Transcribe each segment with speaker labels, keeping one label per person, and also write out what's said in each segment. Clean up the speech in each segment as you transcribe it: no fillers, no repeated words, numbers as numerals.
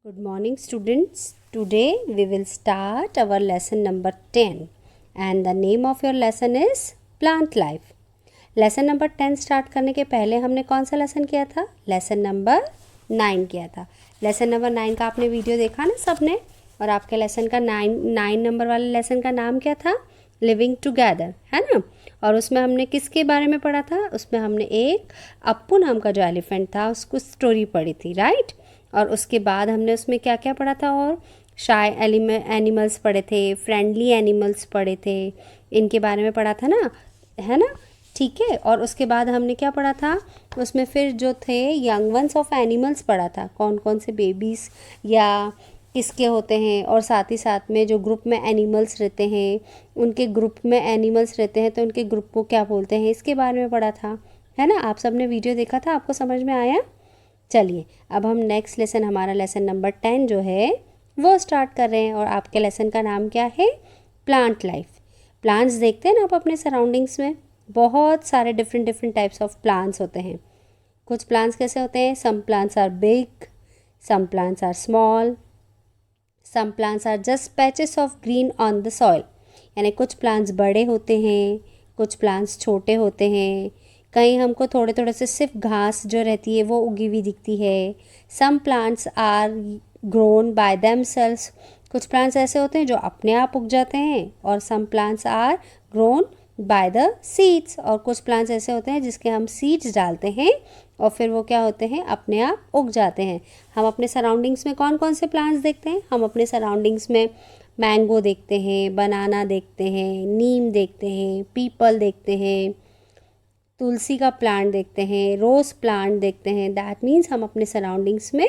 Speaker 1: Good morning, students. Today we will start our lesson number 10 and the name of your lesson is Plant Life. Lesson number 10 start करने के पहले हमने कौन सा lesson किया था? लेसन नंबर 9 किया था. लेसन नंबर 9 का आपने वीडियो देखा ना सबने? और आपके लेसन का 9 नंबर वाले लेसन का नाम क्या था? लिविंग टुगेदर, है ना? और उसमें हमने किसके बारे में पढ़ा था? उसमें हमने एक अप्पू नाम का जो एलिफेंट था उसको स्टोरी पढ़ी थी, राइट? और उसके बाद हमने उसमें क्या क्या पढ़ा था? और शाय एनिमल्स पढ़े थे, फ्रेंडली एनिमल्स पढ़े थे, इनके बारे में पढ़ा था ना, है ना? ठीक है. और उसके बाद हमने क्या पढ़ा था? उसमें फिर जो थे यंग वंस ऑफ एनिमल्स पढ़ा था, कौन कौन से बेबीज़ या किसके होते हैं, और साथ ही साथ में जो ग्रुप में एनिमल्स रहते हैं, उनके ग्रुप में एनिमल्स रहते हैं तो उनके ग्रुप को क्या बोलते हैं, इसके बारे में पढ़ा था, है ना? आप सबने वीडियो देखा था, आपको समझ में आया? चलिए अब हम नेक्स्ट लेसन, हमारा लेसन नंबर 10 जो है वो स्टार्ट कर रहे हैं. और आपके लेसन का नाम क्या है? Plant life. प्लांट्स देखते हैं ना आप अपने सराउंडिंग्स में, बहुत सारे डिफरेंट टाइप्स ऑफ प्लांट्स होते हैं. कुछ प्लांट्स कैसे होते हैं? Some plants are big, some plants are small, some plants are just patches of green on the soil. यानी कुछ प्लांट्स बड़े होते हैं, कुछ प्लांट्स छोटे होते हैं, कहीं हमको थोड़े थोड़े से सिर्फ घास जो रहती है वो उगी हुई दिखती है. Some plants are grown by themselves. कुछ प्लांट्स ऐसे होते हैं जो अपने आप उग जाते हैं. और some plants are grown by the seeds. और कुछ प्लांट्स ऐसे होते हैं जिसके हम सीड्स डालते हैं और फिर वो क्या होते हैं, अपने आप उग जाते हैं. हम अपने सराउंडिंग्स में कौन कौन से प्लांट्स देखते हैं? हम अपने सराउंडिंग्स में मैंगो देखते हैं, बनाना देखते हैं, नीम देखते हैं, पीपल देखते हैं, तुलसी का प्लांट देखते हैं, रोज़ प्लांट देखते हैं. दैट मीन्स हम अपने सराउंडिंग्स में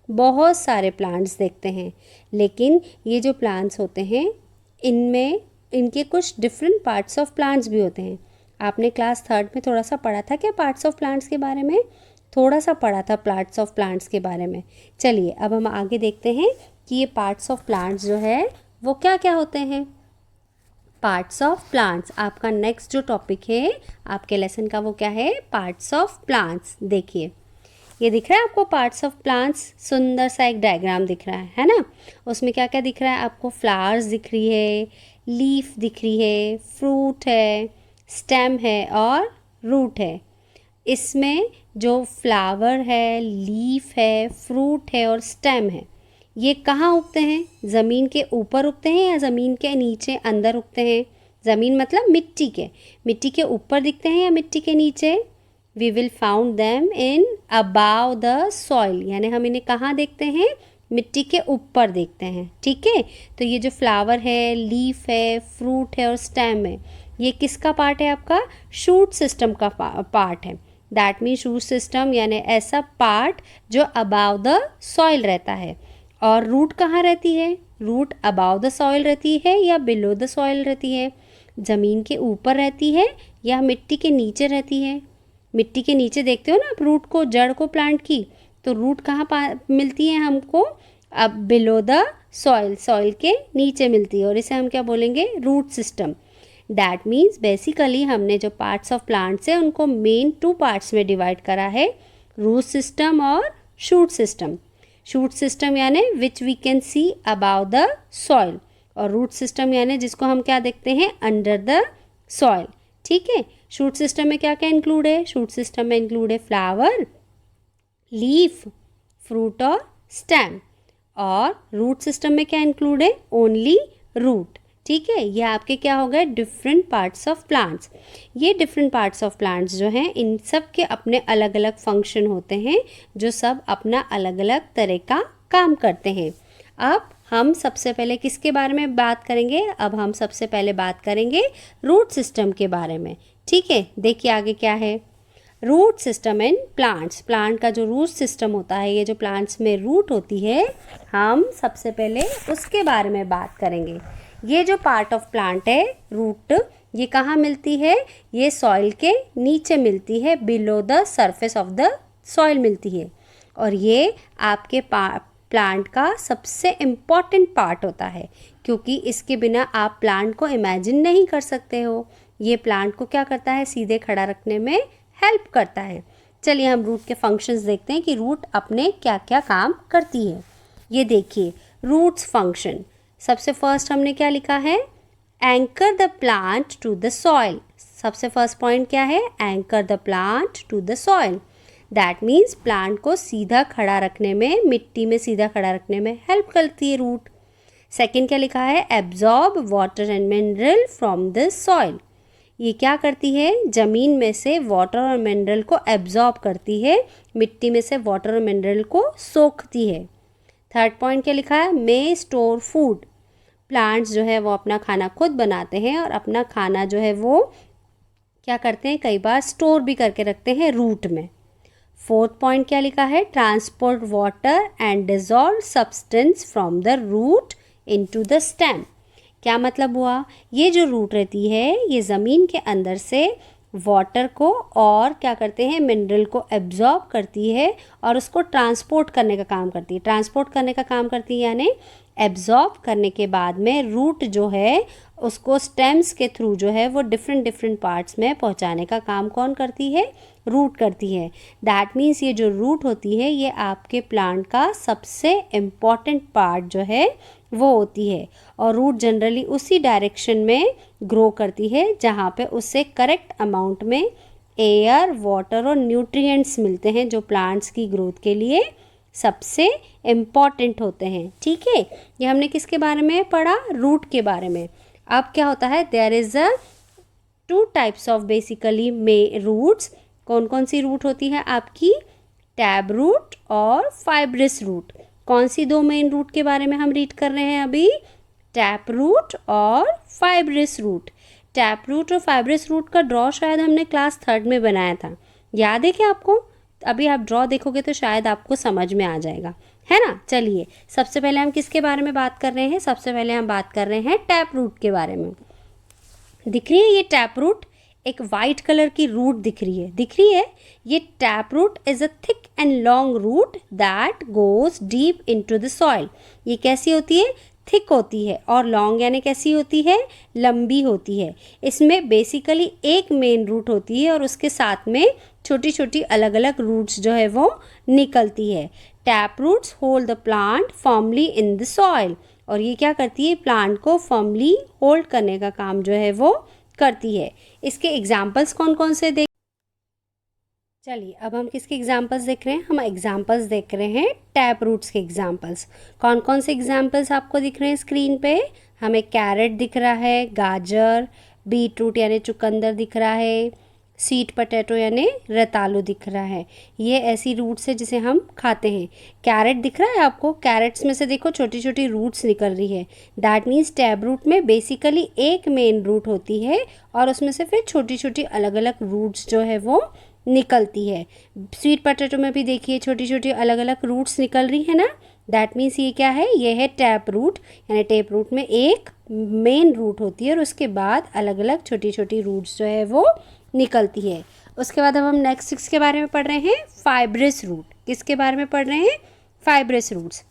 Speaker 1: बहुत सारे प्लांट्स देखते हैं. लेकिन ये जो प्लांट्स होते हैं इनमें इनके कुछ डिफरेंट पार्ट्स ऑफ प्लांट्स भी होते हैं. आपने क्लास 3 में थोड़ा सा पढ़ा था क्या पार्ट्स ऑफ प्लांट्स के बारे में? थोड़ा सा पढ़ा था पार्ट्स ऑफ प्लांट्स के बारे में. चलिए अब हम आगे देखते हैं कि ये पार्ट्स ऑफ प्लांट्स जो है वो क्या क्या होते हैं. पार्ट्स ऑफ प्लांट्स आपका नेक्स्ट जो टॉपिक है आपके लेसन का वो क्या है? Parts of plants. देखिए ये दिख रहा है आपको पार्ट्स ऑफ प्लांट्स, सुंदर सा एक डायग्राम दिख रहा है ना? उसमें क्या क्या दिख रहा है आपको? फ्लावर्स दिख रही है, लीफ दिख रही है, फ्रूट है, स्टेम है और रूट है. इसमें जो फ्लावर है, लीफ है, फ्रूट है और स्टेम है, ये कहाँ उगते हैं? ज़मीन के ऊपर उगते हैं या ज़मीन के नीचे अंदर उगते हैं? ज़मीन मतलब मिट्टी के ऊपर दिखते हैं या मिट्टी के नीचे? We will found them in above the soil. यानी हम इन्हें कहाँ देखते हैं? मिट्टी के ऊपर देखते हैं. ठीक है. तो ये जो फ्लावर है, लीफ है, फ्रूट है और स्टेम है, ये किसका पार्ट है? आपका शूट सिस्टम का पार्ट है. दैट मीन्स शूट सिस्टम यानी ऐसा पार्ट जो अबाव द सॉइल रहता है. और रूट कहाँ रहती है? रूट अबाव द सॉइल रहती है या बिलो द सॉइल रहती है? ज़मीन के ऊपर रहती है या मिट्टी के नीचे रहती है? मिट्टी के नीचे देखते हो ना आप रूट को, जड़ को प्लांट की. तो रूट कहाँ मिलती है हमको? अब बिलो द सॉइल, सॉइल के नीचे मिलती है और इसे हम क्या बोलेंगे? Root system. That means basically हमने जो पार्ट्स ऑफ प्लांट्स है उनको मेन 2 पार्ट्स में डिवाइड करा है, रूट सिस्टम और शूट सिस्टम. शूट सिस्टम यानी which we can see above the soil, और रूट सिस्टम यानी जिसको हम क्या देखते हैं? Under the soil. ठीक है. शूट सिस्टम में क्या क्या इंक्लूड है? शूट सिस्टम में इंक्लूड है फ्लावर, लीफ, फ्रूट और स्टेम. और रूट सिस्टम में क्या इंक्लूड है? Only root. ठीक है. ये आपके क्या हो गए? Different parts of plants. ये डिफरेंट पार्ट्स ऑफ प्लांट्स जो हैं इन सब के अपने अलग अलग फंक्शन होते हैं जो सब अपना अलग अलग तरह का काम करते हैं. अब हम सबसे पहले किसके बारे में बात करेंगे? अब हम सबसे पहले बात करेंगे रूट सिस्टम के बारे में. ठीक है. देखिए आगे क्या है. Root system in plants. Plant का जो रूट सिस्टम होता है, ये जो प्लांट्स में रूट होती है, हम सबसे पहले उसके बारे में बात करेंगे. ये जो पार्ट ऑफ प्लांट है रूट, ये कहाँ मिलती है? ये सॉइल के नीचे मिलती है, below the surface of the soil मिलती है. और ये आपके प्लांट का सबसे इम्पॉर्टेंट पार्ट होता है क्योंकि इसके बिना आप प्लांट को इमेजिन नहीं कर सकते हो. ये प्लांट को क्या करता है? सीधे खड़ा रखने में हेल्प करता है. चलिए हम रूट के फंक्शंस देखते हैं कि रूट अपने क्या क्या काम करती है. ये देखिए रूट्स फंक्शन। सबसे फर्स्ट हमने क्या लिखा है, anchor the plant to the soil. सबसे फर्स्ट पॉइंट क्या है, anchor the plant to the soil. That means plant को सीधा खड़ा रखने में, मिट्टी में सीधा खड़ा रखने में हेल्प करती है रूट। सेकेंड क्या लिखा है, absorb water and mineral from the soil. ये क्या करती है, ज़मीन में से वाटर और मिनरल को एब्जॉर्ब करती है, मिट्टी में से वाटर और मिनरल को सोखती है। थर्ड पॉइंट क्या लिखा है, मे स्टोर फूड। प्लांट्स जो है वो अपना खाना खुद बनाते हैं और अपना खाना जो है वो क्या करते हैं, कई बार स्टोर भी करके रखते हैं रूट में। फोर्थ पॉइंट क्या लिखा है, transport water and dissolve substance from the root into the stem. क्या मतलब हुआ, ये जो रूट रहती है ये ज़मीन के अंदर से वाटर को और क्या करते हैं, मिनरल को एब्जॉर्ब करती है और उसको ट्रांसपोर्ट करने का काम करती है। ट्रांसपोर्ट करने का काम करती है यानी एब्जॉर्ब करने के बाद में रूट जो है उसको स्टेम्स के थ्रू जो है वो डिफरेंट पार्ट्स में पहुंचाने का काम कौन करती है, रूट करती है। दैट मीन्स ये जो रूट होती है ये आपके प्लांट का सबसे इम्पॉर्टेंट पार्ट जो है वो होती है। और रूट जनरली उसी डायरेक्शन में ग्रो करती है जहाँ पे उससे करेक्ट अमाउंट में एयर, वाटर और न्यूट्रिएंट्स मिलते हैं जो प्लांट्स की ग्रोथ के लिए सबसे इम्पॉर्टेंट होते हैं। ठीक है, ये हमने किसके बारे में पढ़ा, रूट के बारे में। अब क्या होता है, there is a 2 types of basically may roots. कौन कौन सी रूट होती है आपकी, टैब रूट और फाइब्रस रूट। कौन सी 2 मेन रूट के बारे में हम रीड कर रहे हैं अभी, टैप रूट और फाइब्रस रूट। टैप रूट और फाइब्रस रूट का ड्रॉ शायद हमने क्लास 3rd में बनाया था, याद है क्या आपको? अभी आप ड्रॉ देखोगे तो शायद आपको समझ में आ जाएगा, है ना। चलिए सबसे पहले हम किसके बारे में बात कर रहे हैं, सबसे पहले हम बात कर रहे हैं टैप रूट के बारे में। दिख रही है ये टैप रूट, एक वाइट कलर की रूट दिख रही है। ये tap root is a thick and long root that goes deep into the soil. ये कैसी होती है, थिक होती है, और लॉन्ग यानी कैसी होती है, लंबी होती है। इसमें बेसिकली एक मेन रूट होती है और उसके साथ में छोटी छोटी अलग अलग रूट्स जो है वो निकलती है। Tap roots hold the plant firmly in the soil. और ये क्या करती है, प्लांट को फर्मली होल्ड करने का काम जो है वो करती है। इसके एग्जाम्पल्स कौन कौन से देख, चलिए अब हम किसके एग्जाम्पल्स देख रहे हैं, हम एग्जाम्पल्स देख रहे हैं टैप रूट्स के एग्जाम्पल्स। कौन कौन से एग्जाम्पल्स आपको दिख रहे हैं स्क्रीन पे, हमें कैरेट दिख रहा है, गाजर, बीट रूट यानी चुकंदर दिख रहा है, स्वीट पोटैटो यानी रतालू दिख रहा है। ये ऐसी रूट्स है जिसे हम खाते हैं। कैरेट दिख रहा है आपको, कैरेट्स में से देखो छोटी छोटी रूट्स निकल रही है। दैट मीन्स टैप रूट में बेसिकली एक मेन रूट होती है और उसमें से फिर छोटी छोटी अलग अलग रूट्स जो है वो निकलती है। स्वीट पोटैटो में भी देखिए छोटी छोटी अलग अलग रूट्स निकल रही है ना। दैट मीन्स ये क्या है, ये है टैप रूट। यानी टैप रूट में एक मेन रूट होती है और उसके बाद अलग अलग छोटी छोटी रूट्स जो है वो निकलती है। उसके बाद अब हम नेक्स्ट 6 के बारे में पढ़ रहे हैं, फाइब्रस रूट। किसके बारे में पढ़ रहे हैं, fibrous roots.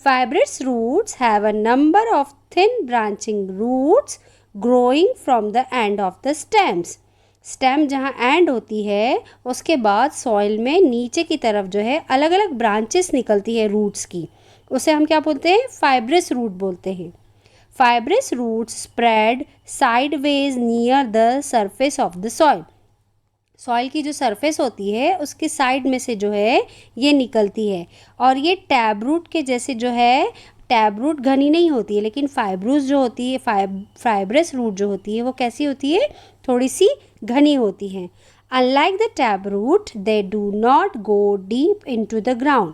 Speaker 1: Fibrous roots have a number of thin branching roots growing from the end of the stems. Stem जहाँ एंड होती है उसके बाद सॉइल में नीचे की तरफ जो है अलग अलग ब्रांचेस निकलती है रूट्स की, उसे हम क्या बोलते हैं, फाइब्रस रूट बोलते हैं। Fibrous roots spread sideways near the surface of the soil. Soil की जो सरफेस होती है उसके साइड में से जो है ये निकलती है। और ये टैब रूट के जैसे जो है, टैब रूट घनी नहीं होती है, लेकिन फाइब्रस जो होती है, फाइब्रस रूट जो होती है वो कैसी होती है, थोड़ी सी घनी होती है। Unlike the tap root they do not go deep into the ground.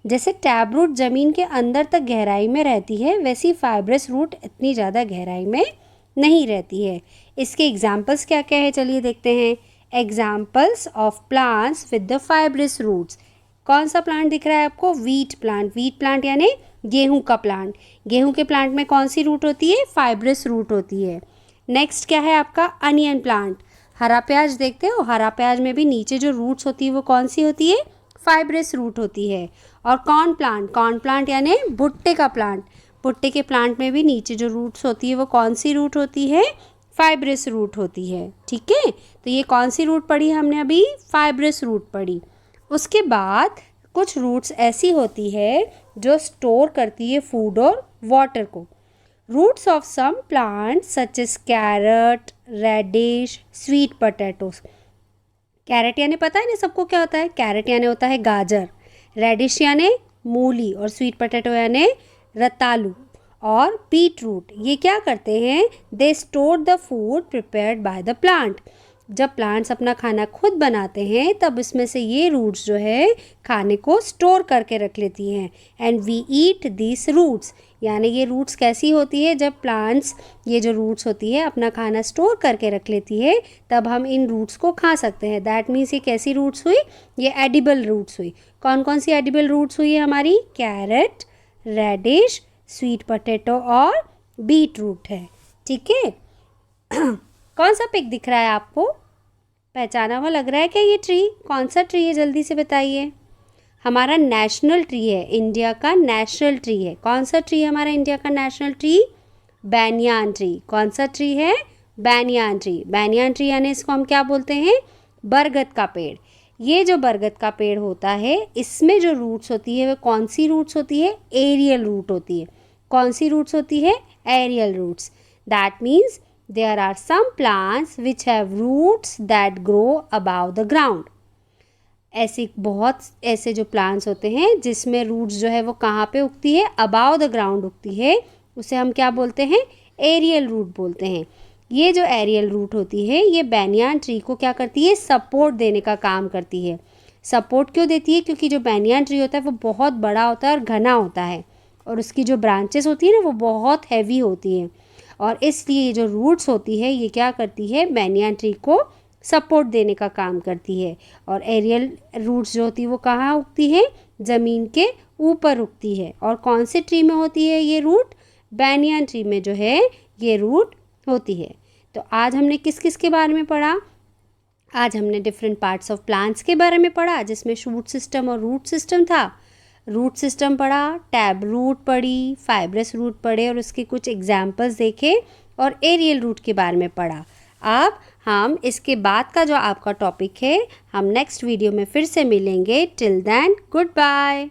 Speaker 1: जैसे टैब रूट ज़मीन के अंदर तक गहराई में रहती है, वैसी फाइब्रस रूट इतनी ज़्यादा गहराई में नहीं रहती है। इसके एग्जाम्पल्स क्या क्या है, चलिए देखते हैं। Examples of plants with the fibrous roots. कौन सा प्लांट दिख रहा है आपको, व्हीट प्लांट। व्हीट प्लांट यानी गेहूं का प्लांट। गेहूं के प्लांट में कौन सी रूट होती है, फाइब्रस रूट होती है। नेक्स्ट क्या है आपका, अनियन प्लांट। हरा प्याज देखते हो, हरा प्याज में भी नीचे जो रूट्स होती है वो कौन सी होती है, फाइब्रस रूट होती है। और कॉर्न प्लांट, कॉर्न प्लांट यानी भुट्टे का प्लांट। भुट्टे के प्लांट में भी नीचे जो रूट्स होती है वो कौन सी रूट होती है, फाइब्रस रूट होती है। ठीक है, तो ये कौन सी रूट पढ़ी हमने अभी, फाइब्रस रूट पढ़ी। उसके बाद कुछ रूट्स ऐसी होती है जो स्टोर करती है फूड और वाटर को। Roots of some plants such as carrot, radish, sweet potatoes. Carrot यानी पता है ना सबको क्या होता है? कैरेट यानी होता है गाजर, रेडिश यानी मूली और स्वीट पोटैटो यानी रतालू और बीट रूट। ये क्या करते हैं? They store the food prepared by the plant. जब प्लांट्स अपना खाना खुद बनाते हैं तब इसमें से ये रूट्स जो है खाने को स्टोर करके रख लेती हैं। And we eat this roots, यानी ये रूट्स कैसी होती है? जब प्लांट्स ये जो रूट्स होती है अपना खाना स्टोर करके रख लेती है तब हम इन रूट्स को खा सकते हैं। दैट मीन्स ये कैसी रूट्स हुई? ये एडिबल रूट्स हुई। कौन कौन सी एडिबल रूट्स हुई है हमारी? कैरेट, रेडिश, स्वीट पोटैटो और बीट रूट है। ठीक है। कौन सा पिक दिख रहा है आपको? पहचाना हुआ लग रहा है क्या ये ट्री? कौन सा ट्री है जल्दी से बताइए। हमारा नेशनल ट्री है, इंडिया का नेशनल ट्री है। कौन सा ट्री है हमारा इंडिया का नेशनल ट्री? बैनियान ट्री। कौन सा ट्री है? बैनियान ट्री। बैनियान ट्री यानी इसको हम क्या बोलते हैं? बरगद का पेड़। ये जो बरगद का पेड़ होता है इसमें जो रूट्स होती है वो कौन सी रूट्स होती है? एरियल रूट होती है। कौन सी रूट्स होती है? Aerial roots. That means there are some plants which have roots that grow above the ground. ऐसे जो प्लांट्स होते हैं जिसमें रूट्स जो है वो कहाँ पे उगती है? अबाव द ग्राउंड उगती है। उसे हम क्या बोलते हैं? एरियल रूट बोलते हैं। ये जो एरियल रूट होती है ये बैनियान ट्री को क्या करती है? सपोर्ट देने का काम करती है। सपोर्ट क्यों देती है? क्योंकि जो बैनियान ट्री होता है वो बहुत बड़ा होता है और घना होता है और उसकी जो ब्रांचेस होती है ना वो बहुत हैवी होती है और इसलिए जो रूट्स होती है ये क्या करती है? बैनियान ट्री को सपोर्ट देने का काम करती है। और एरियल रूट्स जो होती है वो कहाँ उगती है? ज़मीन के ऊपर उगती है। और कौन से ट्री में होती है ये रूट? बैनियान ट्री में जो है ये रूट होती है। तो आज हमने किस किस के बारे में पढ़ा? आज हमने डिफरेंट पार्ट्स ऑफ प्लांट्स के बारे में पढ़ा जिसमें शूट सिस्टम और रूट सिस्टम था। रूट सिस्टम पढ़ा, टैब रूट पढ़ी, फाइब्रस रूट पढ़े और उसके कुछ एग्जाम्पल्स देखे और एरियल रूट के बारे में पढ़ा। अब हम इसके बाद का जो आपका टॉपिक है हम नेक्स्ट वीडियो में फिर से मिलेंगे। Till then good bye.